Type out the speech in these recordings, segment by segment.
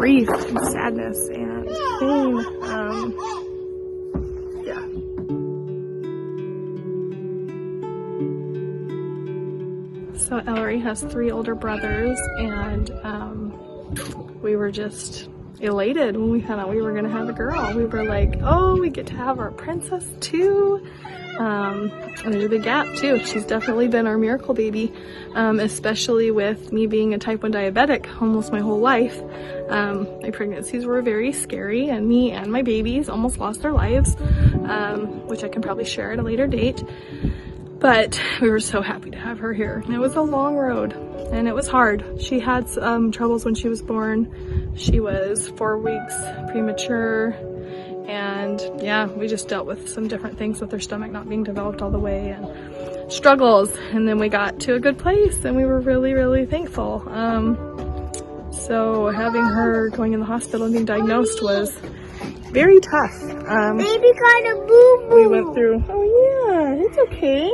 grief and sadness and pain. Yeah. So Ellery has 3 older brothers, and we were just elated when we found out we were gonna have a girl. We were like, oh, we get to have our princess too. And there's a big gap too. She's definitely been our miracle baby, especially with me being a type 1 diabetic almost my whole life. My pregnancies were very scary, and me and my babies almost lost their lives, which I can probably share at a later date. But we were so happy to have her here. And it was a long road, and it was hard. She had some troubles when she was born. She was 4 weeks premature, and yeah, we just dealt with some different things with her stomach not being developed all the way and struggles. And then we got to a good place, and we were really, really thankful. So having her going in the hospital and being diagnosed was very tough. Baby got a boo-boo. We went through, oh yeah, it's okay.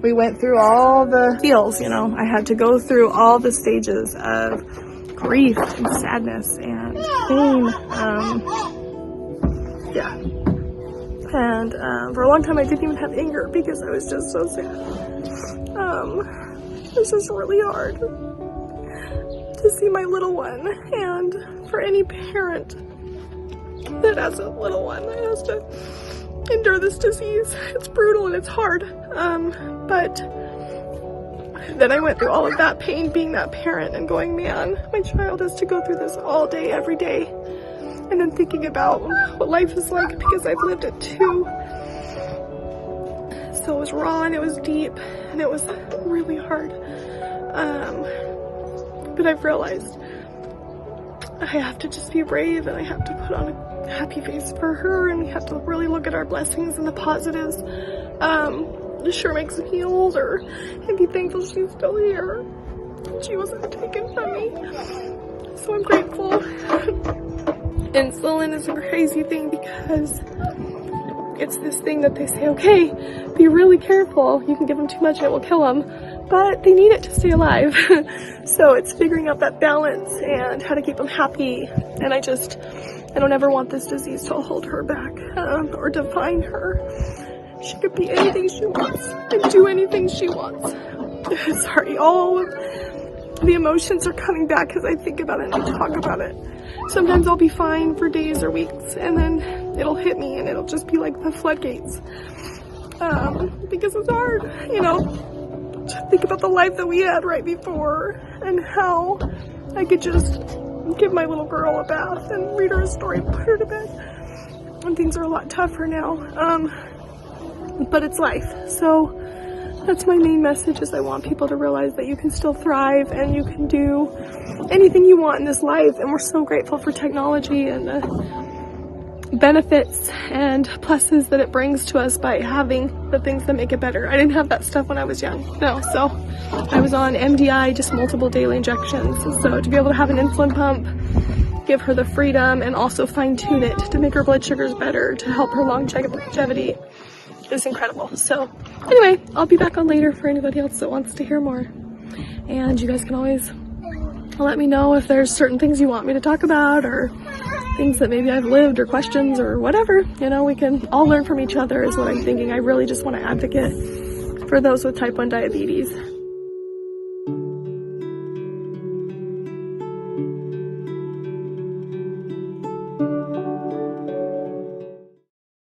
We went through all the feels, you know. I had to go through all the stages of grief and sadness and pain. Yeah. And for a long time I didn't even have anger because I was just so sad. It's just really hard to see my little one, and for any parent that has a little one that has to endure this disease. It's brutal and it's hard. But then I went through all of that pain being that parent and going, man, my child has to go through this all day, every day. And then thinking about what life is like because I've lived it too. So it was raw and it was deep and it was really hard. But I've realized I have to just be brave, and I have to put on a happy face for her, and we have to really look at our blessings and the positives. It sure makes me older and be thankful she's still here. She wasn't taken from me, so I'm grateful. Insulin is a crazy thing because it's this thing that they say, okay, be really careful. You can give them too much, it will kill them. But they need it to stay alive. So it's figuring out that balance and how to keep them happy. And I don't ever want this disease to hold her back or define her. She could be anything she wants and do anything she wants. Sorry, all of the emotions are coming back because I think about it and I talk about it. Sometimes I'll be fine for days or weeks, and then it'll hit me and it'll just be like the floodgates. Because it's hard, you know, to think about the life that we had right before and how I could just give my little girl a bath and read her a story and put her to bed. And things are a lot tougher now. But it's life. So that's my main message, is I want people to realize that you can still thrive and you can do anything you want in this life. And we're so grateful for technology and the benefits and pluses that it brings to us by having the things that make it better. I didn't have that stuff when I was young. No, so I was on MDI, just multiple daily injections. So to be able to have an insulin pump, give her the freedom, and also fine tune it to make her blood sugars better, to help her longevity, is incredible. So anyway, I'll be back on later for anybody else that wants to hear more. And you guys can always let me know if there's certain things you want me to talk about, or things that maybe I've lived, or questions, or whatever. You know, we can all learn from each other is what I'm thinking. I really just want to advocate for those with type 1 diabetes.